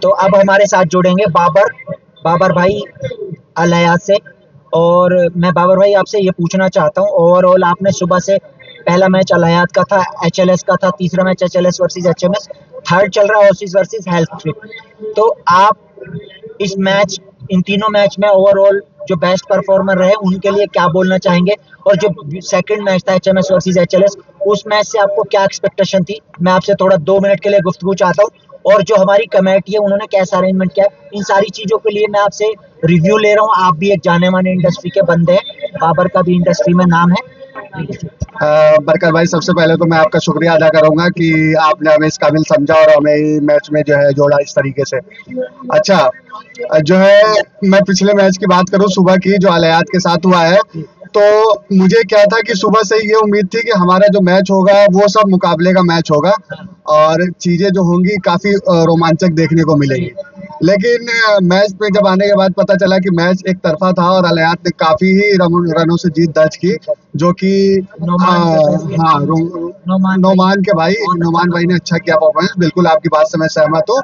तो अब हमारे साथ जुड़ेंगे बाबर भाई अल हयात से। और मैं बाबर भाई आपसे ये पूछना चाहता हूँ, ओवरऑल आपने सुबह से पहला मैच अल हयात का था, एचएलएस का था, तीसरा मैच एचएलएस वर्सेस एचएमएस, थर्ड चल रहा है ओसिस वर्सेस हेल्थ ट्रिप। तो आप इस मैच इन तीनों मैच में ओवरऑल जो बेस्ट परफॉर्मर रहे उनके लिए क्या बोलना चाहेंगे? और जो सेकंड मैच था एचएमएस वर्सेस एचएलएस, उस मैच से आपको क्या एक्सपेक्टेशन थी? मैं आपसे थोड़ा 2 मिनट के लिए गुफ्तगू चाहता हूँ। और जो हमारी कमेटी है उन्होंने कैसा अरेंजमेंट किया, इन सारी चीजों के लिए मैं आपसे रिव्यू ले रहा हूँ। आप भी एक जाने माने इंडस्ट्री के बंदे हैं, बाबर का भी इंडस्ट्री में नाम है। बरकत भाई, सबसे पहले तो मैं आपका शुक्रिया अदा करूंगा कि आपने हमें इस काबिल समझा और हमें मैच में जो है जोड़ा इस तरीके से। अच्छा, जो है मैं पिछले मैच की बात करूं सुबह की जो अल हयात के साथ हुआ है, तो मुझे क्या था कि सुबह से ये उम्मीद थी कि हमारा जो मैच होगा वो सब मुकाबले का मैच होगा और चीजें जो होंगी काफी रोमांचक देखने को मिलेगी। लेकिन मैच पे जब आने के बाद पता चला कि मैच एक तरफा था और अल हयात ने काफी ही रनों से जीत दर्ज की, जो कि हाँ, नोमान भाई ने अच्छा किया परफॉर्मेंस। बिल्कुल आपकी बात से मैं सहमत हूँ।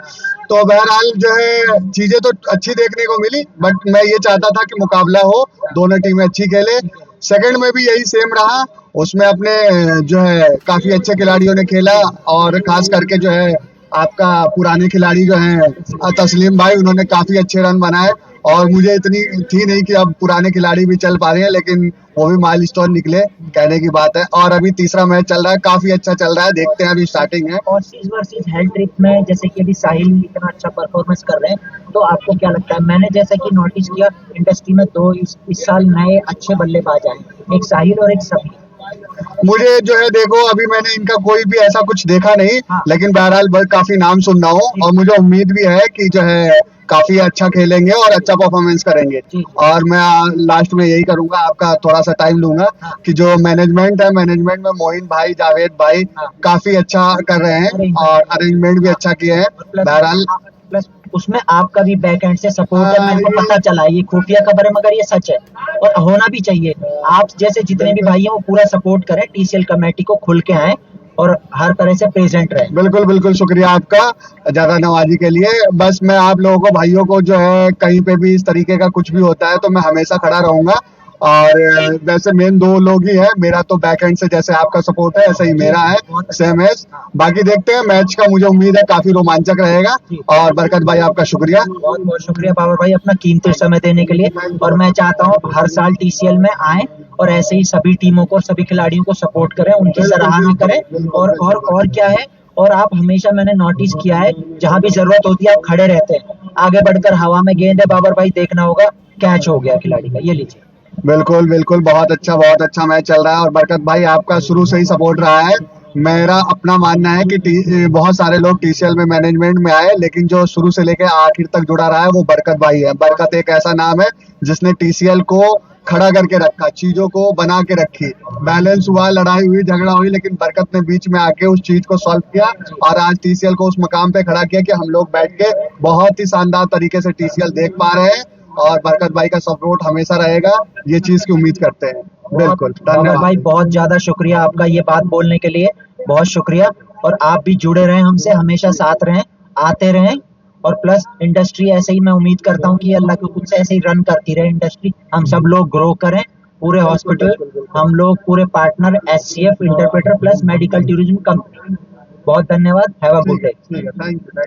तो बहरहाल जो है चीजें तो अच्छी देखने को मिली, बट मैं ये चाहता था कि मुकाबला हो, दोनों टीमें अच्छी खेले। सेकंड में भी यही सेम रहा, उसमें अपने जो है काफी अच्छे खिलाड़ियों ने खेला और खास करके जो है आपका पुराने खिलाड़ी जो हैं तस्लीम भाई, उन्होंने काफी अच्छे रन बनाए। और मुझे इतनी थी नहीं कि अब पुराने खिलाड़ी भी चल पा रहे हैं, लेकिन वो भी माइलस्टोन निकले, कहने की बात है। और अभी तीसरा मैच चल रहा है, काफी अच्छा चल रहा है, देखते हैं, अभी स्टार्टिंग है। ओसिस वर्सेस हेल्थ ट्रिप में जैसे कि अभी साहिल इतना अच्छा परफॉर्मेंस कर रहे हैं, तो आपको क्या लगता है? मैंने जैसा कि नोटिस किया इंडस्ट्री में दो इस साल नए अच्छे बल्लेबाज आए, एक साहिल और एक सभी। मुझे जो है देखो, अभी मैंने इनका कोई भी ऐसा कुछ देखा नहीं, हाँ। लेकिन बहरहाल काफी नाम सुन रहा हूँ और मुझे उम्मीद भी है कि जो है काफी अच्छा खेलेंगे और अच्छा परफॉर्मेंस करेंगे। और मैं लास्ट में यही करूंगा, आपका थोड़ा सा टाइम लूंगा, हाँ। कि जो मैनेजमेंट है, मैनेजमेंट में मोइन भाई, जावेद भाई हाँ। काफी अच्छा कर रहे हैं और अरेंजमेंट भी अच्छा किए हैं। बहरहाल प्लस उसमें आपका भी बैक एंड से सपोर्ट है, मेरे को पता चला। ये खुफिया खबर है मगर ये सच है और होना भी चाहिए। आप जैसे जितने भी भाई हैं वो पूरा सपोर्ट करें, टीसीएल कमेटी को खुल के आए और हर तरह से प्रेजेंट रहे। बिल्कुल बिल्कुल, शुक्रिया आपका ज्यादा नवाजी के लिए। बस मैं आप लोगों को, भाइयों को, जो है कहीं पे भी इस तरीके का कुछ भी होता है तो मैं हमेशा खड़ा रहूंगा। और वैसे मेन दो लोग ही है, मेरा तो बैक एंड से जैसे आपका सपोर्ट है ऐसे ही मेरा है, सेम है। बाकी देखते हैं मैच का, मुझे उम्मीद है काफी रोमांचक रहेगा। और बरकत भाई, आपका शुक्रिया। बहुत बहुत शुक्रिया बाबर भाई अपना कीमती समय देने के लिए। और मैं चाहता हूँ हर साल टीसीएल में आए और ऐसे ही सभी टीमों को, सभी खिलाड़ियों को सपोर्ट करें, उनकी सराहना करें। और क्या है, और आप हमेशा, मैंने नोटिस किया है, जहां भी जरूरत होती है आप खड़े रहते हैं। आगे बढ़कर हवा में गेंद है बाबर भाई, देखना होगा कैच हो गया खिलाड़ी का, ये लीजिए। बिल्कुल बिल्कुल, बहुत अच्छा मैच चल रहा है। और बरकत भाई, आपका शुरू से ही सपोर्ट रहा है। मेरा अपना मानना है कि बहुत सारे लोग टीसीएल में मैनेजमेंट में आए, लेकिन जो शुरू से लेकर आखिर तक जुड़ा रहा है वो बरकत भाई है। बरकत एक ऐसा नाम है जिसने टीसीएल को खड़ा करके रखा, चीजों को बना के रखी। बैलेंस हुआ, लड़ाई हुई, झगड़ा हुई, लेकिन बरकत ने बीच में आके उस चीज को सॉल्व किया और आज टीसीएल को उस मकाम पे खड़ा किया कि हम लोग बैठ के बहुत ही शानदार तरीके से टीसीएल देख पा रहे हैं। और बरकत भाई का सपोर्ट हमेशा रहेगा, ये चीज की उम्मीद करते हैं। बिल्कुल, बाबर भाई धन्यवाद। बहुत ज्यादा शुक्रिया आपका ये बात बोलने के लिए, बहुत शुक्रिया। और आप भी जुड़े रहें हमसे, हमेशा साथ रहें, आते रहें। और प्लस इंडस्ट्री ऐसे ही, मैं उम्मीद करता हूँ कि अल्लाह के हुक्म से ऐसे ही रन करती रहे इंडस्ट्री, हम सब लोग ग्रो करें, पूरे हॉस्पिटल, हम लोग पूरे partner, HCF, interpreter plus medical tourism company. बहुत धन्यवाद, हैव अ गुड डे। ठीक है, थैंक यू।